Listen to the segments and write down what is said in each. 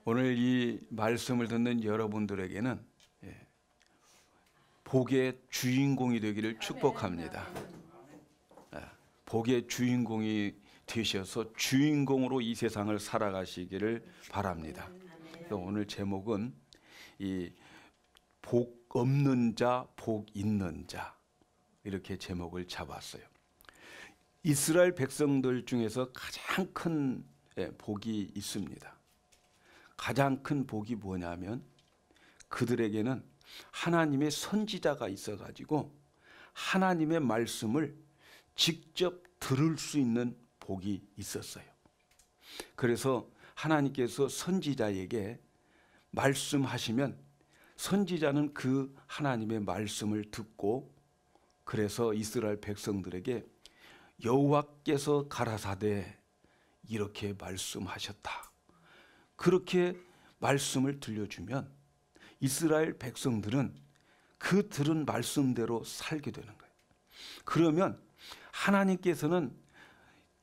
오늘 이 말씀을 듣는 여러분들에게는 복의 주인공이 되기를 축복합니다. 복의 주인공이 되셔서 주인공으로 이 세상을 살아가시기를 바랍니다. 오늘 제목은 이 복 없는 자, 복 있는 자, 이렇게 제목을 잡았어요. 이스라엘 백성들 중에서 가장 큰 복이 있습니다. 가장 큰 복이 뭐냐면 그들에게는 하나님의 선지자가 있어가지고 하나님의 말씀을 직접 들을 수 있는 복이 있었어요. 그래서 하나님께서 선지자에게 말씀하시면 선지자는 그 하나님의 말씀을 듣고, 그래서 이스라엘 백성들에게 여호와께서 가라사대 이렇게 말씀하셨다, 그렇게 말씀을 들려주면 이스라엘 백성들은 그 들은 말씀대로 살게 되는 거예요. 그러면 하나님께서는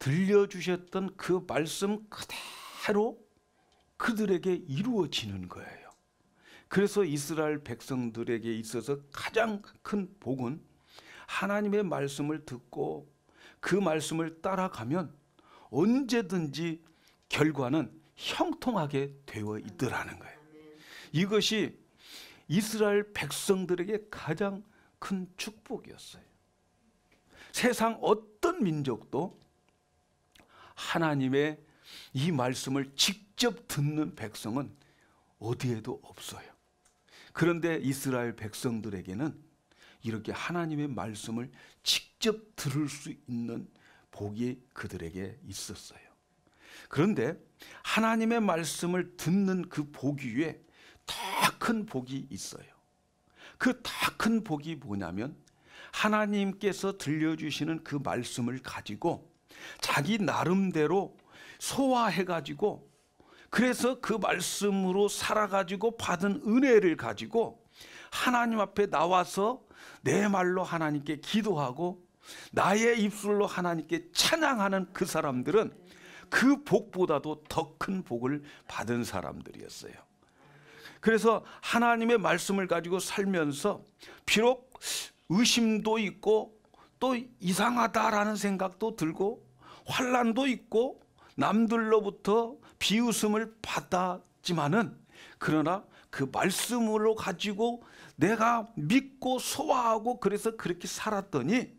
들려주셨던 그 말씀 그대로 그들에게 이루어지는 거예요. 그래서 이스라엘 백성들에게 있어서 가장 큰 복은 하나님의 말씀을 듣고 그 말씀을 따라가면 언제든지 결과는 형통하게 되어 있더라는 거예요. 이것이 이스라엘 백성들에게 가장 큰 축복이었어요. 세상 어떤 민족도 하나님의 이 말씀을 직접 듣는 백성은 어디에도 없어요. 그런데 이스라엘 백성들에게는 이렇게 하나님의 말씀을 직접 들을 수 있는 복이 그들에게 있었어요. 그런데 하나님의 말씀을 듣는 그 복 위에 더 큰 복이 있어요. 그 더 큰 복이 뭐냐면 하나님께서 들려주시는 그 말씀을 가지고 자기 나름대로 소화해가지고, 그래서 그 말씀으로 살아가지고 받은 은혜를 가지고 하나님 앞에 나와서 내 말로 하나님께 기도하고 나의 입술로 하나님께 찬양하는 그 사람들은 그 복보다도 더 큰 복을 받은 사람들이었어요. 그래서 하나님의 말씀을 가지고 살면서 비록 의심도 있고 또 이상하다라는 생각도 들고 환난도 있고 남들로부터 비웃음을 받았지만은, 그러나 그 말씀으로 가지고 내가 믿고 소화하고 그래서 그렇게 살았더니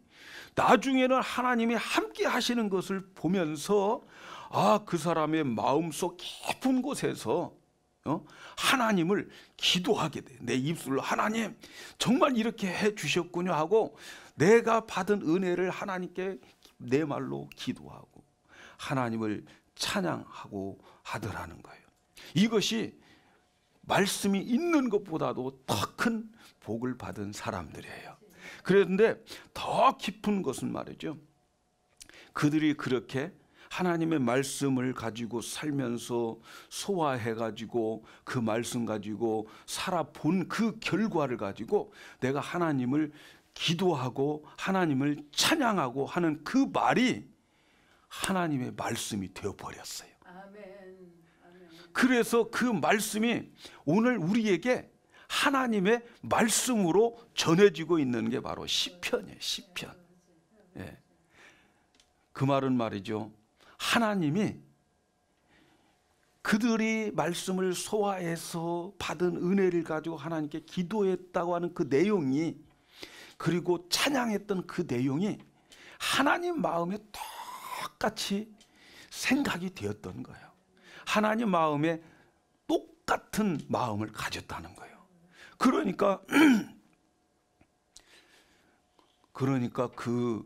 나중에는 하나님이 함께 하시는 것을 보면서 그 사람의 마음속 깊은 곳에서 하나님을 기도하게 돼. 내 입술로 하나님 정말 이렇게 해 주셨군요 하고 내가 받은 은혜를 하나님께 내 말로 기도하고 하나님을 찬양하고 하더라는 거예요. 이것이 말씀이 있는 것보다도 더 큰 복을 받은 사람들이에요. 그런데 더 깊은 것은 말이죠, 그들이 그렇게 하나님의 말씀을 가지고 살면서 소화해가지고 그 말씀 가지고 살아본 그 결과를 가지고 내가 하나님을 기도하고 하나님을 찬양하고 하는 그 말이 하나님의 말씀이 되어버렸어요. 그래서 그 말씀이 오늘 우리에게 하나님의 말씀으로 전해지고 있는 게 바로 시편이에요. 시편. 그 말은 말이죠, 하나님이 그들이 말씀을 소화해서 받은 은혜를 가지고 하나님께 기도했다고 하는 그 내용이, 그리고 찬양했던 그 내용이 하나님 마음에 똑같이 생각이 되었던 거예요. 하나님 마음에 똑같은 마음을 가졌다는 거예요. 그러니까 그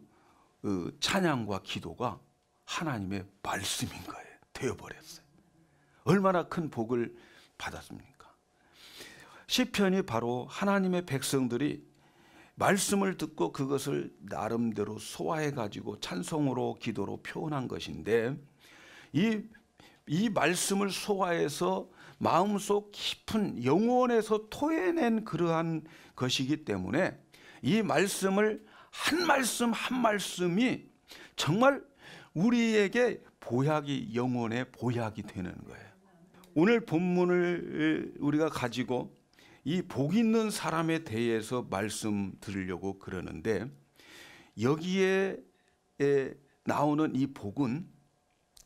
찬양과 기도가 하나님의 말씀인 거예요. 되어버렸어요. 얼마나 큰 복을 받았습니까? 시편이 바로 하나님의 백성들이 말씀을 듣고 그것을 나름대로 소화해가지고 찬송으로 기도로 표현한 것인데, 이 말씀을 소화해서 마음속 깊은 영혼에서 토해낸 그러한 것이기 때문에 이 말씀을 한 말씀 한 말씀이 정말 우리에게 보약이, 영혼의 보약이 되는 거예요. 오늘 본문을 우리가 가지고 이 복 있는 사람에 대해서 말씀드리려고 그러는데, 여기에 나오는 이 복은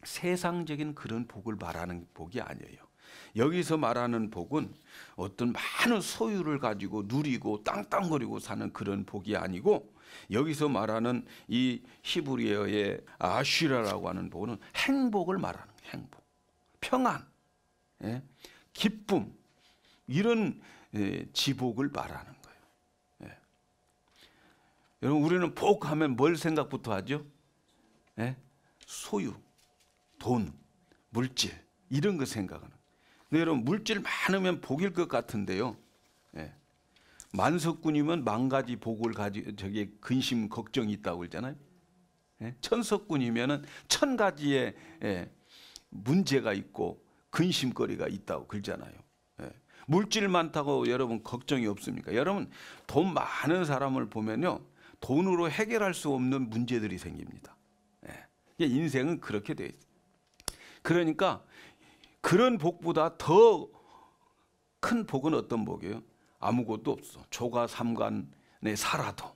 세상적인 그런 복을 말하는 복이 아니에요. 여기서 말하는 복은 어떤 많은 소유를 가지고 누리고 땅땅거리고 사는 그런 복이 아니고, 여기서 말하는 이 히브리어의 아쉬라라고 하는 복은 행복을 말하는 거예요. 행복, 평안, 기쁨, 이런 지복을 말하는 거예요. 여러분, 우리는 복하면 뭘 생각부터 하죠? 소유, 돈, 물질, 이런 거 생각하는. 근데 여러분, 물질 많으면 복일 것 같은데요. 만석군이면 만 가지 복을 가지고 저기 근심 걱정이 있다고 그러잖아요. 천석군이면은 천 가지의 문제가 있고 근심거리가 있다고 그러잖아요. 물질 많다고 여러분 걱정이 없습니까? 여러분, 돈 많은 사람을 보면요, 돈으로 해결할 수 없는 문제들이 생깁니다. 인생은 그렇게 돼 있어요. 그러니까 그런 복보다 더 큰 복은 어떤 복이에요? 아무것도 없어. 조가 삼간에 살아도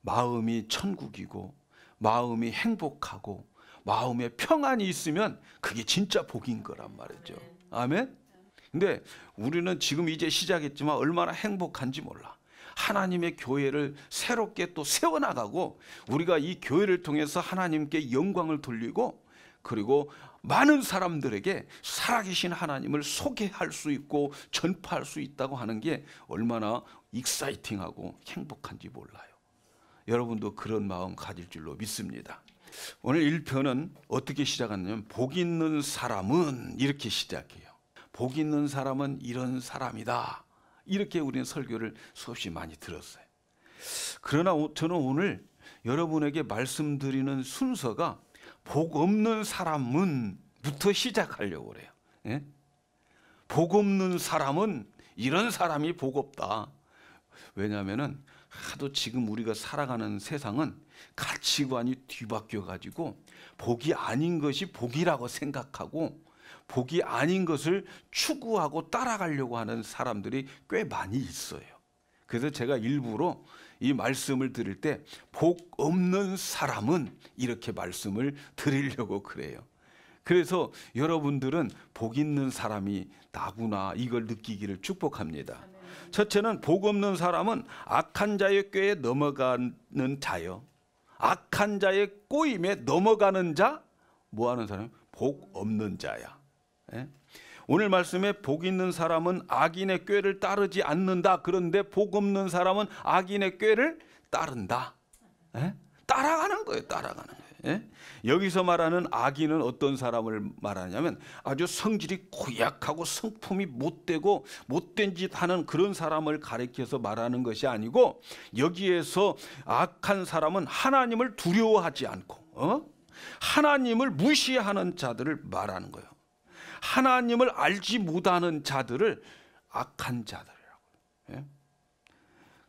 마음이 천국이고 마음이 행복하고 마음에 평안이 있으면 그게 진짜 복인 거란 말이죠. 아멘? 근데 우리는 지금 이제 시작했지만 얼마나 행복한지 몰라. 하나님의 교회를 새롭게 또 세워나가고, 우리가 이 교회를 통해서 하나님께 영광을 돌리고, 그리고 많은 사람들에게 살아계신 하나님을 소개할 수 있고 전파할 수 있다고 하는 게 얼마나 익사이팅하고 행복한지 몰라요. 여러분도 그런 마음 가질 줄로 믿습니다. 오늘 1편은 어떻게 시작하냐면, 복 있는 사람은 이렇게 시작해요. 복 있는 사람은 이런 사람이다. 이렇게 우리는 설교를 수없이 많이 들었어요. 그러나 저는 오늘 여러분에게 말씀드리는 순서가 복 없는 사람은 부터 시작하려고 그래요. 복 없는 사람은 이런 사람이 복 없다. 왜냐하면 하도 지금 우리가 살아가는 세상은 가치관이 뒤바뀌어 가지고 복이 아닌 것이 복이라고 생각하고 복이 아닌 것을 추구하고 따라가려고 하는 사람들이 꽤 많이 있어요. 그래서 제가 일부러 이 말씀을 드릴 때 복 없는 사람은 이렇게 말씀을 드리려고 그래요. 그래서 여러분들은 복 있는 사람이 나구나, 이걸 느끼기를 축복합니다. 첫째는 복 없는 사람은 악한 자의 꾀에 넘어가는 자요. 악한 자의 꼬임에 넘어가는 자, 뭐 하는 사람? 복 없는 자야. 오늘 말씀에 복 있는 사람은 악인의 꾀를 따르지 않는다. 그런데 복 없는 사람은 악인의 꾀를 따른다. 따라가는 거예요. 따라가는 거예요. 여기서 말하는 악인은 어떤 사람을 말하냐면 아주 성질이 고약하고 성품이 못되고 못된 짓 하는 그런 사람을 가리켜서 말하는 것이 아니고, 여기에서 악한 사람은 하나님을 두려워하지 않고 하나님을 무시하는 자들을 말하는 거예요. 하나님을 알지 못하는 자들을 악한 자들이라고.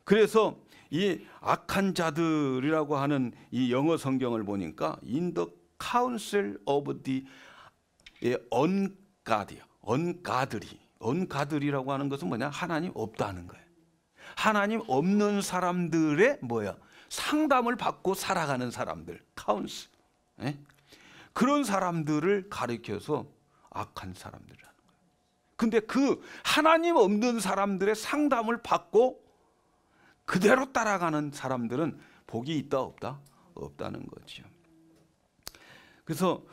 그래서 이 악한 자들이라고 하는 이 영어 성경을 보니까 in the council of the ungodly, ungodly라고 하는 것은 뭐냐? 하나님 없다는 거예요. 하나님 없는 사람들의 뭐야? 상담을 받고 살아가는 사람들, counsel. 그런 사람들을 가리켜서 악한 사람들이라는 거예요. 근데 그 하나님 없는 사람들의 상담을 받고 그대로 따라가는 사람들은 복이 있다 없다? 없다는 거죠. 그래서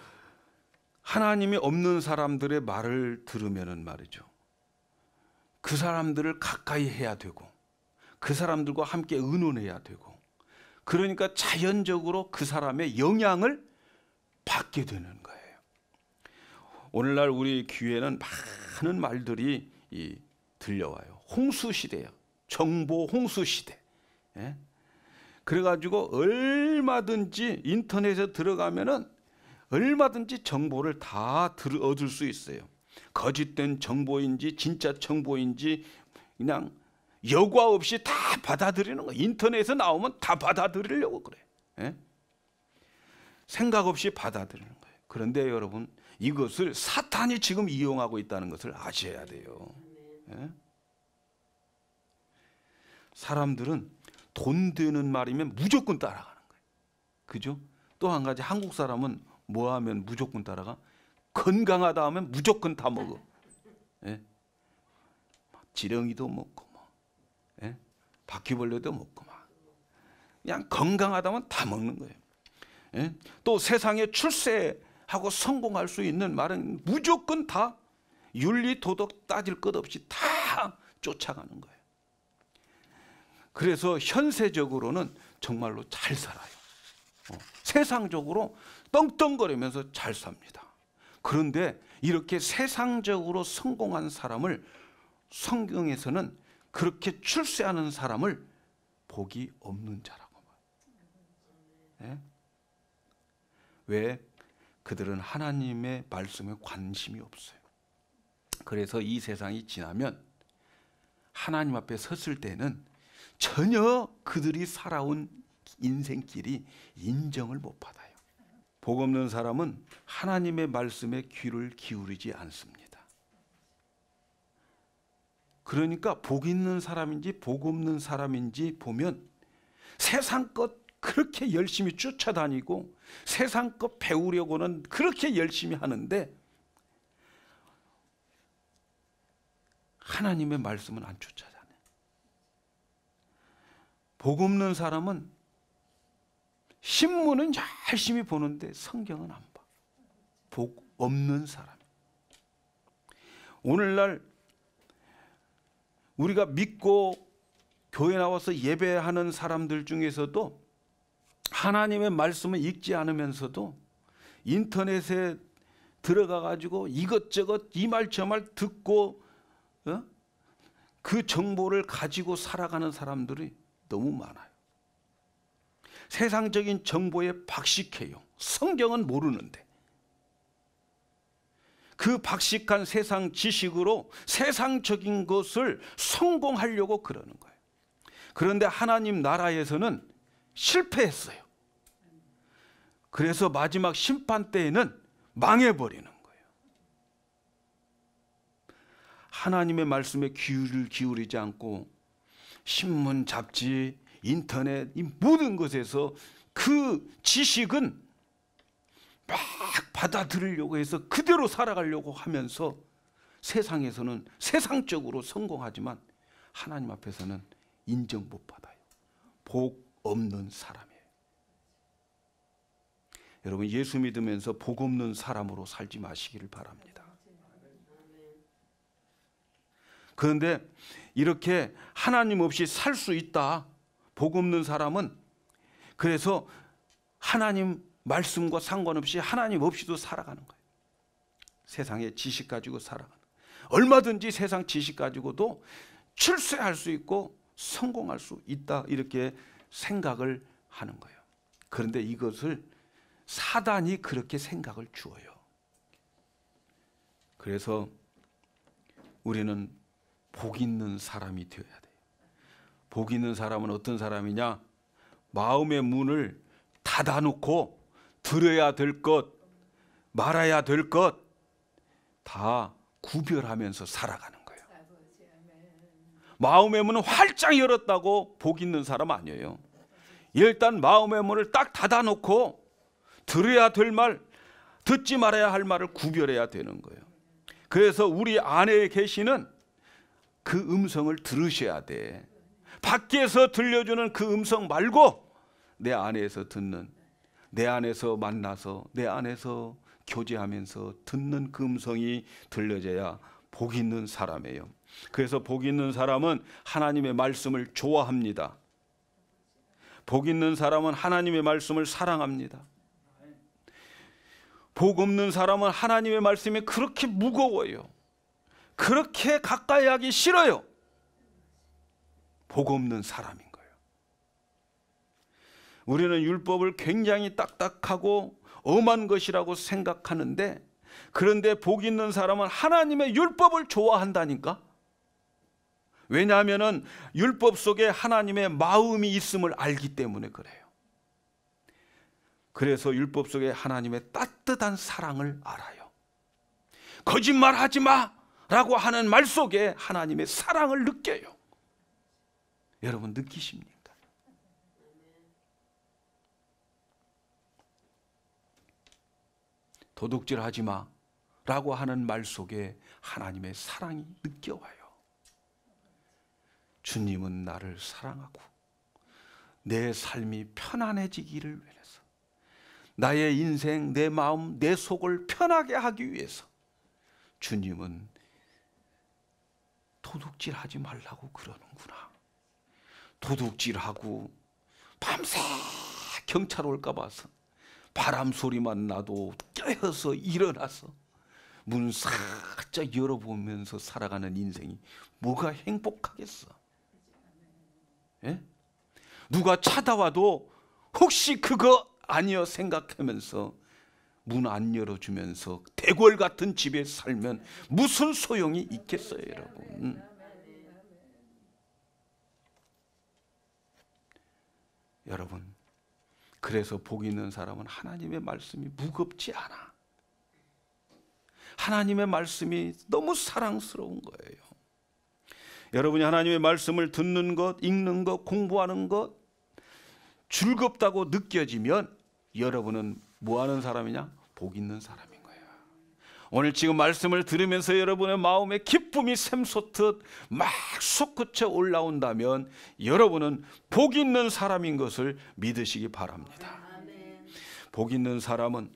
하나님이 없는 사람들의 말을 들으면은 말이죠, 그 사람들을 가까이 해야 되고 그 사람들과 함께 의논해야 되고, 그러니까 자연적으로 그 사람의 영향을 받게 되는 거예요. 오늘날 우리 귀에는 많은 말들이 들려와요. 홍수 시대야. 정보 홍수 시대. 그래가지고 얼마든지 인터넷에 들어가면은 얼마든지 정보를 다 얻을 수 있어요. 거짓된 정보인지 진짜 정보인지 그냥 여과 없이 다 받아들이는 거예요. 인터넷에 나오면 다 받아들이려고 그래. 생각 없이 받아들이는 거예요. 그런데 여러분, 이것을 사탄이 지금 이용하고 있다는 것을 아셔야 돼요. 예? 사람들은 돈 되는 말이면 무조건 따라가는 거예요. 그죠? 또 한 가지, 한국 사람은 뭐 하면 무조건 따라가? 건강하다 하면 무조건 다 먹어. 예? 지렁이도 먹고 뭐, 예? 바퀴벌레도 먹고 막. 그냥 건강하다면 다 먹는 거예요. 예? 또 세상에 출세하고 성공할 수 있는 말은 무조건 다 윤리 도덕 따질 것 없이 다 쫓아가는 거예요. 그래서 현세적으로는 정말로 잘 살아요. 세상적으로 떵떵거리면서 잘 삽니다. 그런데 이렇게 세상적으로 성공한 사람을 성경에서는 그렇게 출세하는 사람을 복이 없는 자라고 말해요. 예? 왜? 그들은 하나님의 말씀에 관심이 없어요. 그래서 이 세상이 지나면 하나님 앞에 섰을 때는 전혀 그들이 살아온 인생길이 인정을 못 받아요. 복 없는 사람은 하나님의 말씀에 귀를 기울이지 않습니다. 그러니까 복 있는 사람인지 복 없는 사람인지 보면 세상 것 그렇게 열심히 쫓아다니고 세상 것 배우려고는 그렇게 열심히 하는데 하나님의 말씀은 안 쫓아다녀요. 복 없는 사람은 신문은 열심히 보는데 성경은 안 봐. 복 없는 사람. 오늘날 우리가 믿고 교회 나와서 예배하는 사람들 중에서도 하나님의 말씀을 읽지 않으면서도 인터넷에 들어가 가지고 이것저것 이 말 저 말 듣고 그 정보를 가지고 살아가는 사람들이 너무 많아요. 세상적인 정보에 박식해요. 성경은 모르는데. 그 박식한 세상 지식으로 세상적인 것을 성공하려고 그러는 거예요. 그런데 하나님 나라에서는 실패했어요. 그래서 마지막 심판 때에는 망해버리는 거예요. 하나님의 말씀에 귀를 기울이지 않고 신문, 잡지, 인터넷 이 모든 것에서 그 지식은 막 받아들이려고 해서 그대로 살아가려고 하면서 세상에서는 세상적으로 성공하지만 하나님 앞에서는 인정 못 받아요. 복 없는 사람이에요. 여러분 예수 믿으면서 복 없는 사람으로 살지 마시기를 바랍니다. 그런데 이렇게 하나님 없이 살 수 있다. 복 없는 사람은 그래서 하나님 말씀과 상관없이 하나님 없이도 살아가는 거예요. 세상의 지식 가지고 살아가는 거예요. 얼마든지 세상 지식 가지고도 출세할 수 있고 성공할 수 있다 이렇게 생각을 하는 거예요. 그런데 이것을 사단이 그렇게 생각을 주어요. 그래서 우리는 복 있는 사람이 되어야 돼요. 복 있는 사람은 어떤 사람이냐? 마음의 문을 닫아놓고 들어야 될 것, 말아야 될 것 다 구별하면서 살아가는 거예요. 마음의 문을 활짝 열었다고 복 있는 사람 아니에요. 일단 마음의 문을 딱 닫아놓고 들어야 될 말, 듣지 말아야 할 말을 구별해야 되는 거예요. 그래서 우리 안에 계시는 그 음성을 들으셔야 돼. 밖에서 들려주는 그 음성 말고 내 안에서 듣는, 내 안에서 만나서 내 안에서 교제하면서 듣는 그 음성이 들려져야 복 있는 사람이에요. 그래서 복 있는 사람은 하나님의 말씀을 좋아합니다. 복 있는 사람은 하나님의 말씀을 사랑합니다. 복 없는 사람은 하나님의 말씀이 그렇게 무거워요. 그렇게 가까이 하기 싫어요. 복 없는 사람인 거예요. 우리는 율법을 굉장히 딱딱하고 엄한 것이라고 생각하는데 그런데 복 있는 사람은 하나님의 율법을 좋아한다니까. 왜냐하면 율법 속에 하나님의 마음이 있음을 알기 때문에 그래요. 그래서 율법 속에 하나님의 따뜻한 사랑을 알아요. 거짓말하지 마라고 하는 말 속에 하나님의 사랑을 느껴요. 여러분 느끼십니까? 도둑질하지 마라고 하는 말 속에 하나님의 사랑이 느껴와요. 주님은 나를 사랑하고 내 삶이 편안해지기를 위해서, 나의 인생, 내 마음, 내 속을 편하게 하기 위해서 주님은 도둑질하지 말라고 그러는구나. 도둑질하고 밤새 경찰 올까 봐서 바람 소리만 나도 깨어서 일어나서 문 살짝 열어보면서 살아가는 인생이 뭐가 행복하겠어? 예? 누가 찾아와도 혹시 그거 아니여 생각하면서 문 안 열어주면서 대궐 같은 집에 살면 무슨 소용이 있겠어요, 여러분? 여러분, 그래서 복 있는 사람은 하나님의 말씀이 무겁지 않아. 하나님의 말씀이 너무 사랑스러운 거예요. 여러분이 하나님의 말씀을 듣는 것, 읽는 것, 공부하는 것 즐겁다고 느껴지면 여러분은 뭐 하는 사람이냐? 복 있는 사람인 거예요. 오늘 지금 말씀을 들으면서 여러분의 마음에 기쁨이 샘솟듯 막 솟구쳐 올라온다면 여러분은 복 있는 사람인 것을 믿으시기 바랍니다. 복 있는 사람은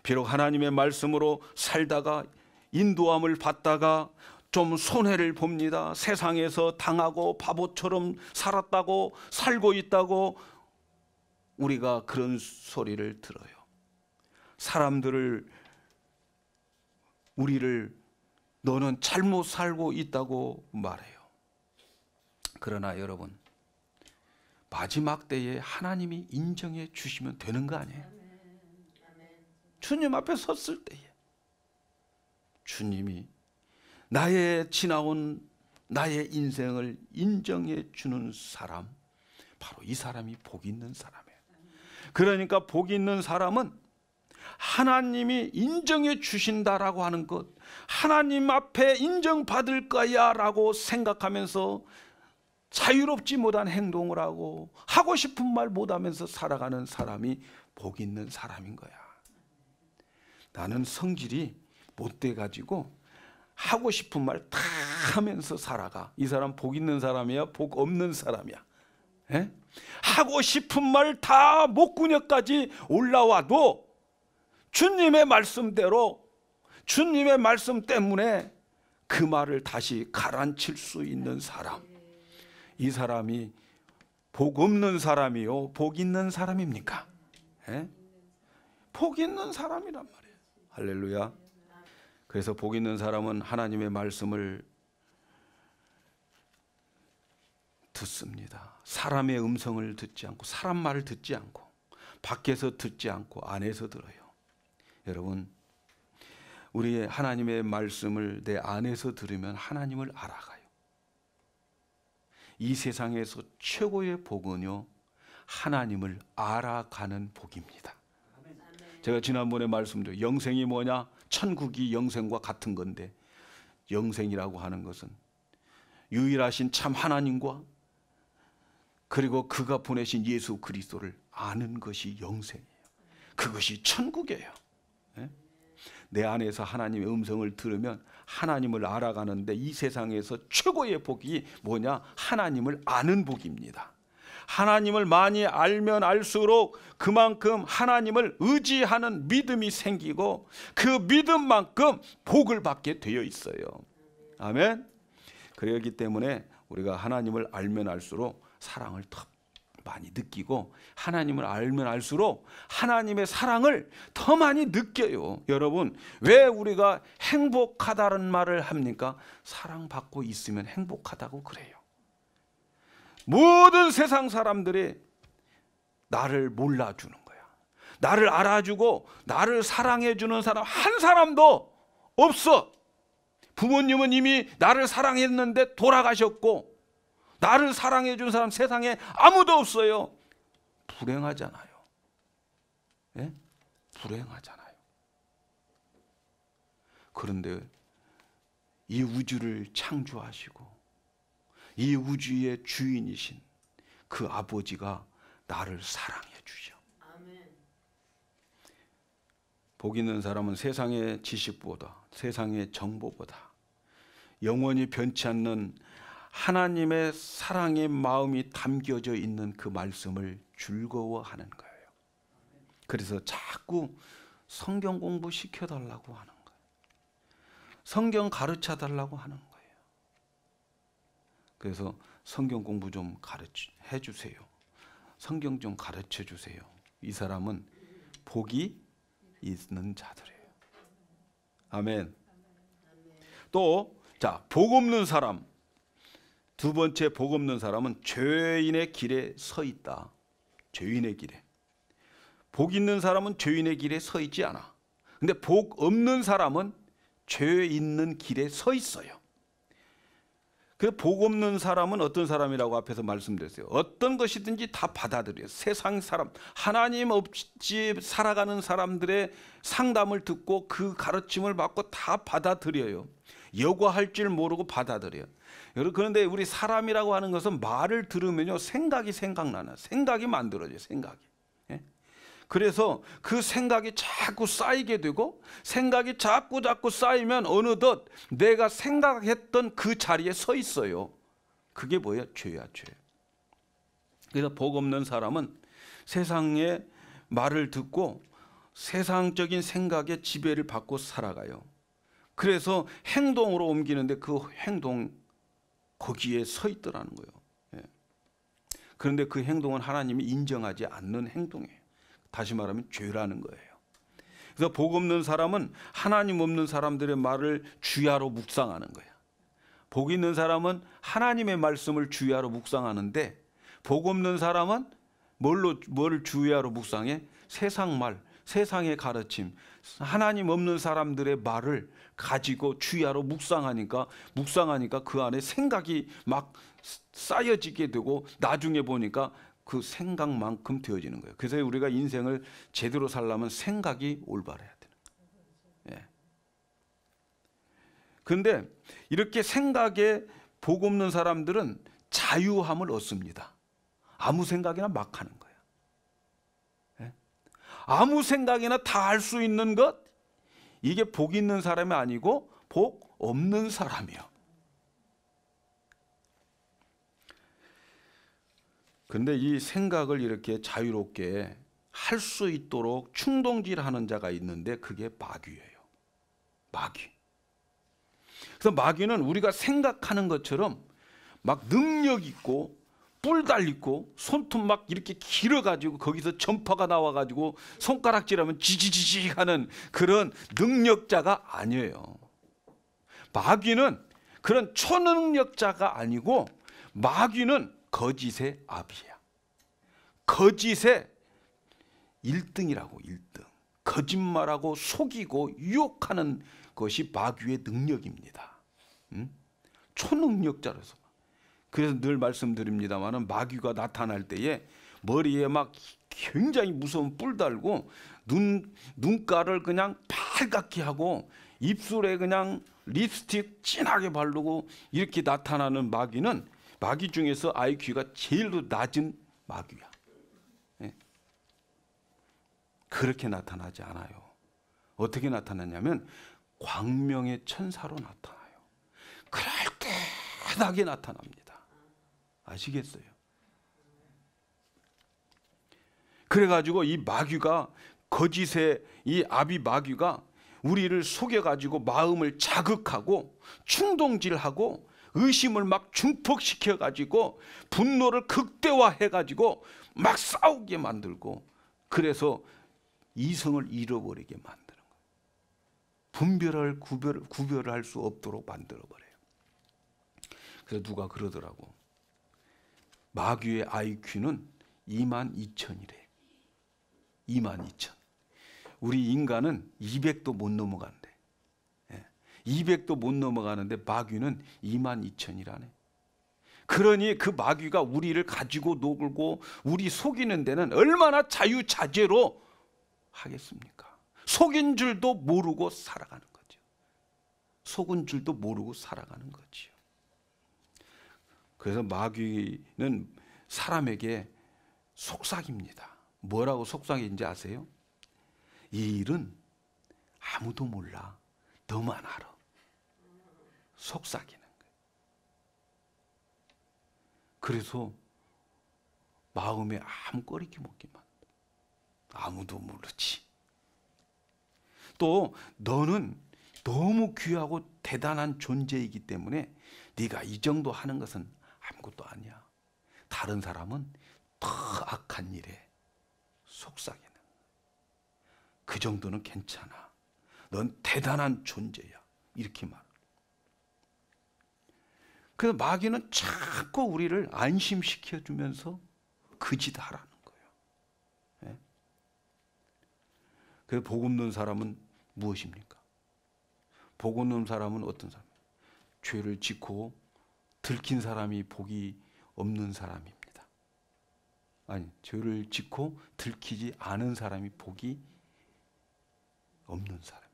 비록 하나님의 말씀으로 살다가 인도함을 받다가 좀 손해를 봅니다. 세상에서 당하고 바보처럼 살았다고, 살고 있다고 우리가 그런 소리를 들어요. 사람들을, 우리를 너는 잘못 살고 있다고 말해요. 그러나 여러분, 마지막 때에 하나님이 인정해 주시면 되는 거 아니에요? 주님 앞에 섰을 때에 주님이 나의 지나온 나의 인생을 인정해 주는 사람, 바로 이 사람이 복 있는 사람이에요. 그러니까 복 있는 사람은 하나님이 인정해 주신다라고 하는 것, 하나님 앞에 인정받을 거야 라고 생각하면서 자유롭지 못한 행동을 하고 싶은 말 못하면서 살아가는 사람이 복 있는 사람인 거야. 나는 성질이 못돼 가지고 하고 싶은 말 다 하면서 살아가. 이 사람 복 있는 사람이야? 복 없는 사람이야? 에? 하고 싶은 말 다 목구녕까지 올라와도 주님의 말씀대로, 주님의 말씀 때문에 그 말을 다시 가라앉힐 수 있는 사람, 이 사람이 복 없는 사람이요, 복 있는 사람입니까? 에? 복 있는 사람이란 말이에요. 할렐루야. 그래서 복 있는 사람은 하나님의 말씀을 듣습니다. 사람의 음성을 듣지 않고, 사람 말을 듣지 않고, 밖에서 듣지 않고 안에서 들어요. 여러분, 우리 하나님의 말씀을 내 안에서 들으면 하나님을 알아가요. 이 세상에서 최고의 복은요, 하나님을 알아가는 복입니다. 제가 지난번에 말씀드렸죠. 영생이 뭐냐? 천국이 영생과 같은 건데, 영생이라고 하는 것은 유일하신 참 하나님과 그리고 그가 보내신 예수 그리스도를 아는 것이 영생이에요. 그것이 천국이에요. 내 안에서 하나님의 음성을 들으면 하나님을 알아가는데, 이 세상에서 최고의 복이 뭐냐? 하나님을 아는 복입니다. 하나님을 많이 알면 알수록 그만큼 하나님을 의지하는 믿음이 생기고 그 믿음만큼 복을 받게 되어 있어요. 아멘. 그렇기 때문에 우리가 하나님을 알면 알수록 사랑을 더 많이 느끼고, 하나님을 알면 알수록 하나님의 사랑을 더 많이 느껴요. 여러분, 왜 우리가 행복하다는 말을 합니까? 사랑받고 있으면 행복하다고 그래요. 모든 세상 사람들이 나를 몰라주는 거야. 나를 알아주고 나를 사랑해주는 사람 한 사람도 없어. 부모님은 이미 나를 사랑했는데 돌아가셨고, 나를 사랑해준 사람 세상에 아무도 없어요. 불행하잖아요. 예? 불행하잖아요. 그런데 이 우주를 창조하시고 이 우주의 주인이신 그 아버지가 나를 사랑해 주셔. 복 있는 사람은 세상의 지식보다, 세상의 정보보다 영원히 변치 않는 하나님의 사랑의 마음이 담겨져 있는 그 말씀을 즐거워하는 거예요. 그래서 자꾸 성경 공부 시켜달라고 하는 거예요. 성경 가르쳐 달라고 하는 거예요. 그래서 성경 공부 좀 해 주세요. 성경 좀 가르쳐 주세요. 이 사람은 복이 있는 자들이에요. 아멘. 또, 자, 복 없는 사람. 두 번째 복 없는 사람은 죄인의 길에 서 있다. 죄인의 길에. 복 있는 사람은 죄인의 길에 서 있지 않아. 근데 복 없는 사람은 죄 있는 길에 서 있어요. 그 복 없는 사람은 어떤 사람이라고 앞에서 말씀드렸어요. 어떤 것이든지 다 받아들여요. 세상 사람, 하나님 없이 살아가는 사람들의 상담을 듣고 그 가르침을 받고 다 받아들여요. 여과할 줄 모르고 받아들여요. 그런데 우리 사람이라고 하는 것은 말을 들으면요, 생각이 생각나는, 생각이 만들어져요. 생각이. 그래서 그 생각이 자꾸 쌓이게 되고, 생각이 자꾸 쌓이면 어느덧 내가 생각했던 그 자리에 서 있어요. 그게 뭐야? 죄야, 죄. 그래서 복 없는 사람은 세상의 말을 듣고 세상적인 생각에 지배를 받고 살아가요. 그래서 행동으로 옮기는데 그 행동 거기에 서 있더라는 거예요. 그런데 그 행동은 하나님이 인정하지 않는 행동이에요. 다시 말하면 죄라는 거예요. 그래서 복 없는 사람은 하나님 없는 사람들의 말을 주야로 묵상하는 거예요. 복 있는 사람은 하나님의 말씀을 주야로 묵상하는데, 복 없는 사람은 뭘 주야로 묵상해? 세상 말, 세상의 가르침, 하나님 없는 사람들의 말을 가지고 주야로 묵상하니까 그 안에 생각이 막 쌓여지게 되고, 나중에 보니까 그 생각만큼 되어지는 거예요. 그래서 우리가 인생을 제대로 살려면 생각이 올바라야 되는 거예요. 그런데 이렇게 생각에 복 없는 사람들은 자유함을 얻습니다. 아무 생각이나 막 하는 거예요. 아무 생각이나 다 할 수 있는 것, 이게 복 있는 사람이 아니고 복 없는 사람이요. 그런데 이 생각을 이렇게 자유롭게 할 수 있도록 충동질하는 자가 있는데 그게 마귀예요. 마귀. 그래서 마귀는 우리가 생각하는 것처럼 막 능력 있고 뿔 달리고 손톱 막 이렇게 길어가지고 거기서 전파가 나와가지고 손가락질하면 지지지지 하는 그런 능력자가 아니에요. 마귀는 그런 초능력자가 아니고, 마귀는 거짓의 아비야. 거짓의 1등이라고. 1등. 거짓말하고 속이고 유혹하는 것이 마귀의 능력입니다. 초능력자라서. 그래서 늘 말씀드립니다마는 마귀가 나타날 때에 머리에 막 굉장히 무서운 뿔 달고 눈가를 그냥 빨갛게 하고 입술에 그냥 립스틱 진하게 바르고 이렇게 나타나는 마귀는, 마귀 중에서 IQ가 제일 낮은 마귀야. 그렇게 나타나지 않아요. 어떻게 나타나냐면 광명의 천사로 나타나요. 그럴듯하게 나타납니다. 아시겠어요? 그래가지고 이 마귀가, 거짓의 이 아비 마귀가 우리를 속여가지고 마음을 자극하고 충동질하고 의심을 막 증폭시켜가지고 분노를 극대화해가지고 막 싸우게 만들고, 그래서 이성을 잃어버리게 만드는 거예요. 구별을 할 수 없도록 만들어버려요. 그래서 누가 그러더라고. 마귀의 IQ는 22,000이래. 22,000. 우리 인간은 200도 못 넘어간대. 200도 못 넘어가는데 마귀는 22,000이라네. 그러니 그 마귀가 우리를 가지고 놀고 우리 속이는 데는 얼마나 자유자재로 하겠습니까? 속인 줄도 모르고 살아가는 거죠. 속은 줄도 모르고 살아가는 거지요. 그래서 마귀는 사람에게 속삭입니다. 뭐라고 속삭이는지 아세요? 이 일은 아무도 몰라. 너만 알아. 속삭이는 거예요. 그래서 마음에 아무 꺼리낌 없게 만들어. 아무도 모르지. 또 너는 너무 귀하고 대단한 존재이기 때문에 네가 이 정도 하는 것은 아무것도 아니야. 다른 사람은 더 악한 일에 속삭이는 거야. 그 정도는 괜찮아. 넌 대단한 존재야. 이렇게 말. 그래서 마귀는 자꾸 우리를 안심시켜 주면서 그 짓 하라는 거예요. 예? 그래서 복 없는 사람은 무엇입니까? 복 없는 사람은 어떤 사람이에요? 죄를 짓고 들킨 사람이 복이 없는 사람입니다. 아니, 죄를 짓고 들키지 않은 사람이 복이 없는 사람이에요.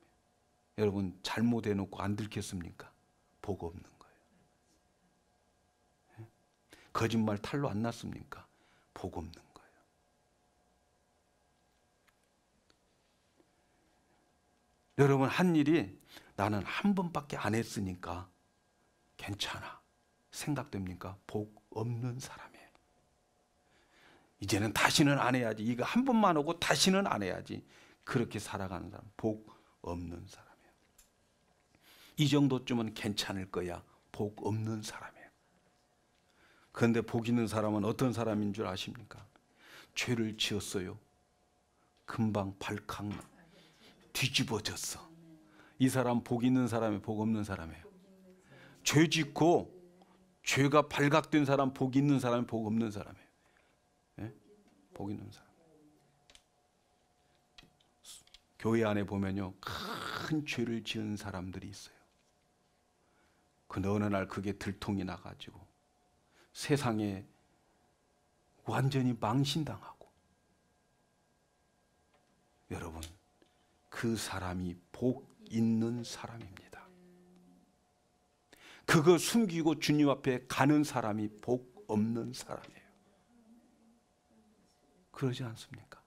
여러분 잘못해놓고 안 들켰습니까? 복 없는 거예요. 예? 거짓말 탈로 안 났습니까? 복 없는 거예요. 여러분 한 일이 나는 한 번밖에 안 했으니까 괜찮아 생각됩니까? 복 없는 사람이에요. 이제는 다시는 안 해야지. 이거 한 번만 하고 다시는 안 해야지. 그렇게 살아가는 사람, 복 없는 사람이에요. 이 정도쯤은 괜찮을 거야. 복 없는 사람이에요. 그런데 복 있는 사람은 어떤 사람인 줄 아십니까? 죄를 지었어요. 금방 발칵 뒤집어졌어. 이 사람 복 있는 사람이 복 없는 사람이에요. 죄 짓고 죄가 발각된 사람 복 있는 사람이 복 없는 사람이에요. 예? 복 있는 사람. 교회 안에 보면요 큰 죄를 지은 사람들이 있어요. 근데 어느 날 그게 들통이 나가지고 세상에 완전히 망신당하고, 여러분 그 사람이 복 있는 사람입니다. 그거 숨기고 주님 앞에 가는 사람이 복 없는 사람이에요. 그러지 않습니까?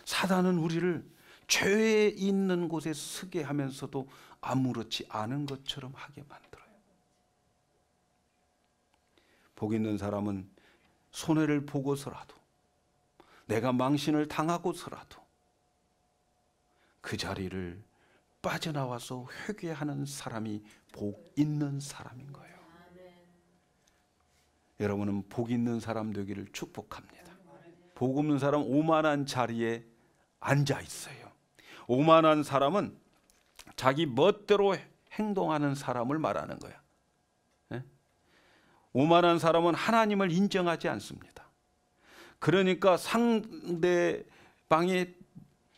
사단은 우리를 죄에 있는 곳에 서게 하면서도 아무렇지 않은 것처럼 하게 만들어요. 복 있는 사람은 손해를 보고서라도, 내가 망신을 당하고서라도 그 자리를 빠져나와서 회개하는 사람이 복 있는 사람인 거예요. 여러분은 복 있는 사람 되기를 축복합니다. 복 없는 사람 오만한 자리에 앉아 있어요. 오만한 사람은 자기 멋대로 행동하는 사람을 말하는 거야. 예? 오만한 사람은 하나님을 인정하지 않습니다. 그러니까 상대방의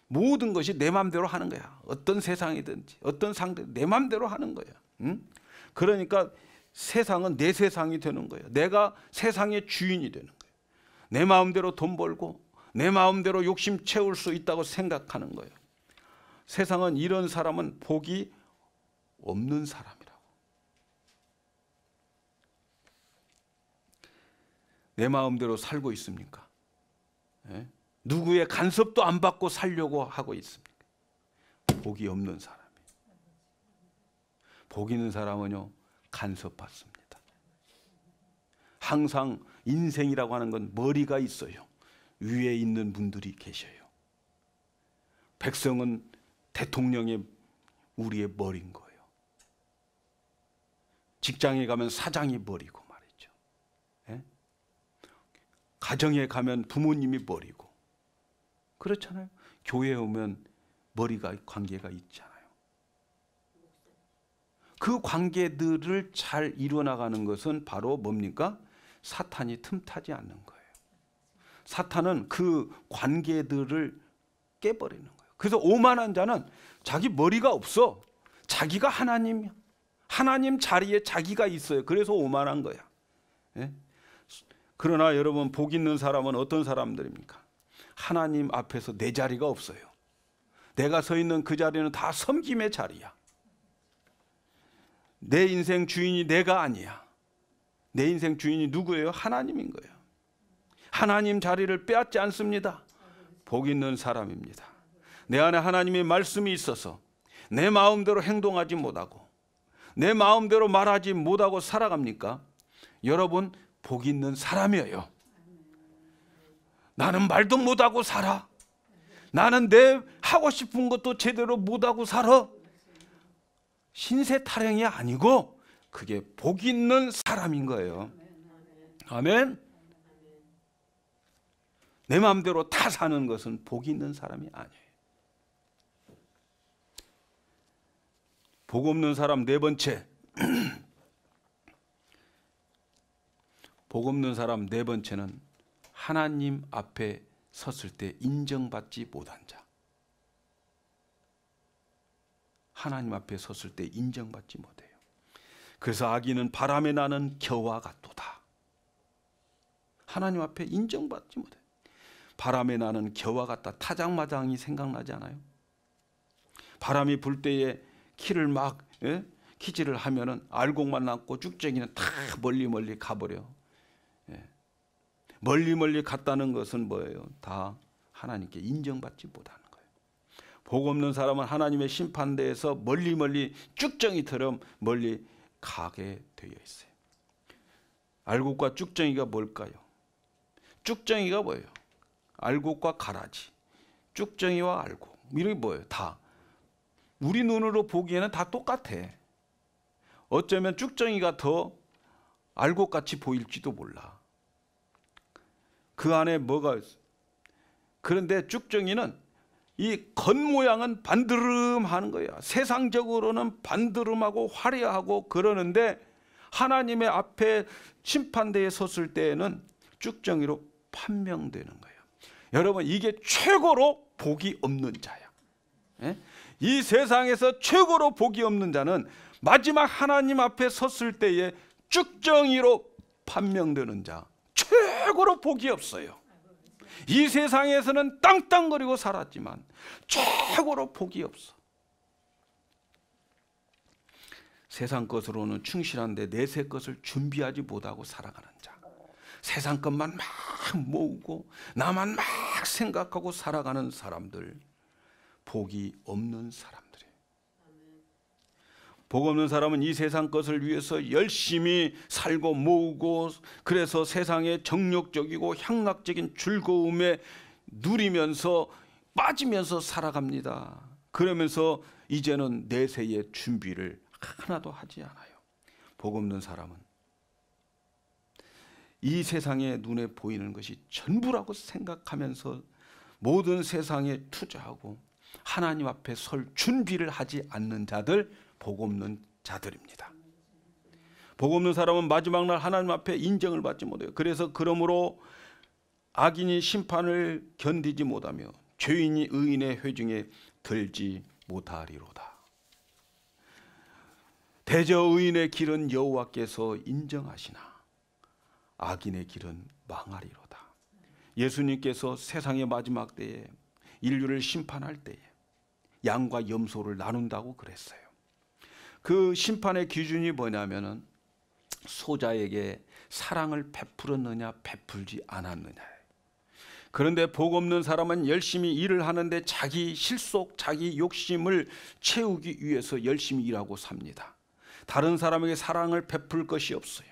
모든 것이 내 마음대로 하는 거야. 어떤 세상이든지 어떤 상대 내 마음대로 하는 거야. 응? 그러니까 세상은 내 세상이 되는 거예요. 내가 세상의 주인이 되는 거예요. 내 마음대로 돈 벌고 내 마음대로 욕심 채울 수 있다고 생각하는 거예요. 세상은 이런 사람은 복이 없는 사람이라고. 내 마음대로 살고 있습니까? 예? 누구의 간섭도 안 받고 살려고 하고 있습니까? 복이 없는 사람이에요. 복 있는 사람은요 간섭받습니다. 항상 인생이라고 하는 건 머리가 있어요. 위에 있는 분들이 계셔요. 백성은 대통령의 우리의 머리인 거예요. 직장에 가면 사장이 머리고 말이죠. 예? 가정에 가면 부모님이 머리고. 그렇잖아요. 교회에 오면 머리가 관계가 있잖아요. 그 관계들을 잘 이루어나가는 것은 바로 뭡니까? 사탄이 틈타지 않는 거예요. 사탄은 그 관계들을 깨버리는 거예요. 그래서 오만한 자는 자기 머리가 없어. 자기가 하나님 자리에 자기가 있어요. 그래서 오만한 거야. 예? 그러나 여러분 복 있는 사람은 어떤 사람들입니까? 하나님 앞에서 내 자리가 없어요. 내가 서 있는 그 자리는 다 섬김의 자리야. 내 인생 주인이 내가 아니야. 내 인생 주인이 누구예요? 하나님인 거예요. 하나님 자리를 빼앗지 않습니다. 복 있는 사람입니다. 내 안에 하나님의 말씀이 있어서 내 마음대로 행동하지 못하고 내 마음대로 말하지 못하고 살아갑니까? 여러분, 복 있는 사람이에요. 나는 말도 못하고 살아. 나는 내 하고 싶은 것도 제대로 못하고 살아. 신세 타령이 아니고 그게 복 있는 사람인 거예요. 아멘. 내 마음대로 다 사는 것은 복 있는 사람이 아니에요. 복 없는 사람 네 번째. 복 없는 사람 네 번째는 하나님 앞에 섰을 때 인정받지 못한 자. 하나님 앞에 섰을 때 인정받지 못해요. 그래서 악인은 바람에 나는 겨와 같도다. 하나님 앞에 인정받지 못해. 바람에 나는 겨와 같다. 타작마당이 생각나지 않아요? 바람이 불 때에 키를 막 키질을 하면은 알곡만 남고 쭉쟁이는 다 멀리 가버려. 멀리 갔다는 것은 뭐예요? 다 하나님께 인정받지 못하는 거예요. 복 없는 사람은 하나님의 심판대에서 멀리 쭉정이처럼 멀리 가게 되어 있어요. 알곡과 쭉정이가 뭘까요? 쭉정이가 뭐예요? 알곡과 가라지, 쭉정이와 알곡, 이런 게 뭐예요? 다 우리 눈으로 보기에는 다 똑같아. 어쩌면 쭉정이가 더 알곡같이 보일지도 몰라. 그 안에 뭐가 있어? 그런데 쭉정이는 이 겉모양은 반드름하는 거야. 세상적으로는 반드름하고 화려하고 그러는데 하나님의 앞에 심판대에 섰을 때에는 쭉정이로 판명되는 거예요. 여러분, 이게 최고로 복이 없는 자야. 이 세상에서 최고로 복이 없는 자는 마지막 하나님 앞에 섰을 때에 쭉정이로 판명되는 자. 최고로 복이 없어요. 이 세상에서는 땅땅거리고 살았지만 최고로 복이 없어. 세상 것으로는 충실한데 내세 것을 준비하지 못하고 살아가는 자. 세상 것만 막 모으고 나만 막 생각하고 살아가는 사람들, 복이 없는 사람들이에요. 복 없는 사람은 이 세상 것을 위해서 열심히 살고 모으고 그래서 세상의 정욕적이고 향락적인 즐거움에 누리면서 빠지면서 살아갑니다. 그러면서 이제는 내세의 준비를 하나도 하지 않아요. 복 없는 사람은 이 세상에 눈에 보이는 것이 전부라고 생각하면서 모든 세상에 투자하고 하나님 앞에 설 준비를 하지 않는 자들, 복 없는 자들입니다. 복 없는 사람은 마지막 날 하나님 앞에 인정을 받지 못해요. 그래서 그러므로 악인이 심판을 견디지 못하며 죄인이 의인의 회중에 들지 못하리로다. 대저 의인의 길은 여호와께서 인정하시나 악인의 길은 망하리로다. 예수님께서 세상의 마지막 때에 인류를 심판할 때에 양과 염소를 나눈다고 그랬어요. 그 심판의 기준이 뭐냐면은 소자에게 사랑을 베풀었느냐 베풀지 않았느냐. 그런데 복 없는 사람은 열심히 일을 하는데 자기 실속, 자기 욕심을 채우기 위해서 열심히 일하고 삽니다. 다른 사람에게 사랑을 베풀 것이 없어요.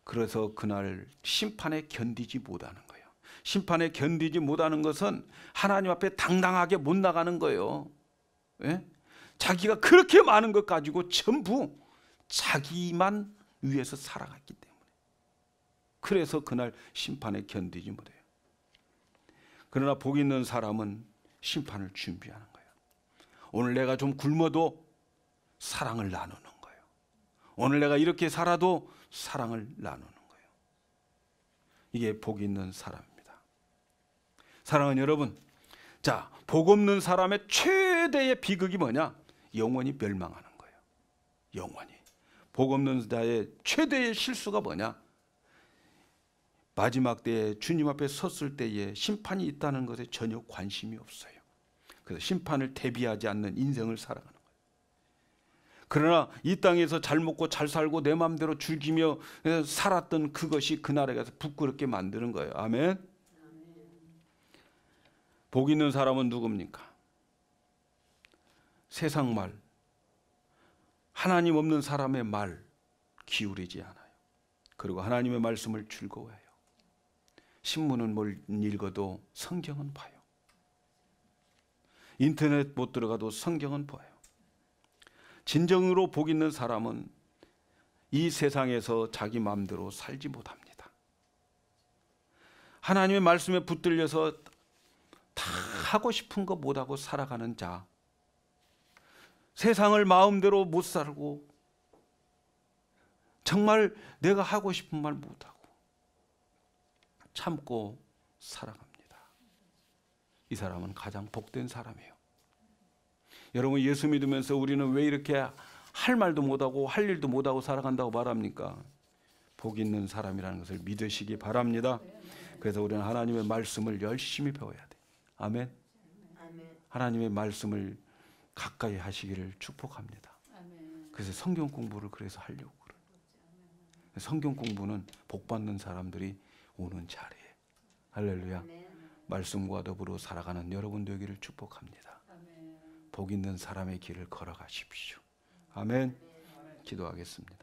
그래서 그날 심판에 견디지 못하는 거예요. 심판에 견디지 못하는 것은 하나님 앞에 당당하게 못 나가는 거예요. 예? 자기가 그렇게 많은 것 가지고 전부 자기만 위해서 살아갔기 때문에. 그래서 그날 심판에 견디지 못해요. 그러나 복 있는 사람은 심판을 준비하는 거예요. 오늘 내가 좀 굶어도 사랑을 나누는 거예요. 오늘 내가 이렇게 살아도 사랑을 나누는 거예요. 이게 복 있는 사람입니다. 사랑하는 여러분, 자, 복 없는 사람의 최대의 비극이 뭐냐? 영원히 멸망하는 거예요. 영원히. 복 없는 자의 최대의 실수가 뭐냐? 마지막 때에 주님 앞에 섰을 때에 심판이 있다는 것에 전혀 관심이 없어요. 그래서 심판을 대비하지 않는 인생을 살아가는 거예요. 그러나 이 땅에서 잘 먹고 잘 살고 내 마음대로 즐기며 살았던 그것이 그날에 가서 부끄럽게 만드는 거예요. 아멘. 복 있는 사람은 누굽니까? 세상 말, 하나님 없는 사람의 말 기울이지 않아요. 그리고 하나님의 말씀을 즐거워해요. 신문은 뭘 읽어도 성경은 봐요. 인터넷 못 들어가도 성경은 봐요. 진정으로 복 있는 사람은 이 세상에서 자기 마음대로 살지 못합니다. 하나님의 말씀에 붙들려서 다 하고 싶은 거 못하고 살아가는 자, 세상을 마음대로 못 살고 정말 내가 하고 싶은 말 못하고 참고 살아갑니다. 이 사람은 가장 복된 사람이에요. 여러분, 예수 믿으면서 우리는 왜 이렇게 할 말도 못하고 할 일도 못하고 살아간다고 말합니까? 복 있는 사람이라는 것을 믿으시기 바랍니다. 그래서 우리는 하나님의 말씀을 열심히 배워야 돼. 아멘. 하나님의 말씀을 가까이 하시기를 축복합니다. 그래서 성경 공부를 그래서 하려고 그래요. 성경 공부는 복 받는 사람들이 오는 자리에. 할렐루야. 말씀과 더불어 살아가는 여러분 되기를 축복합니다. 복 있는 사람의 길을 걸어가십시오. 아멘. 기도하겠습니다.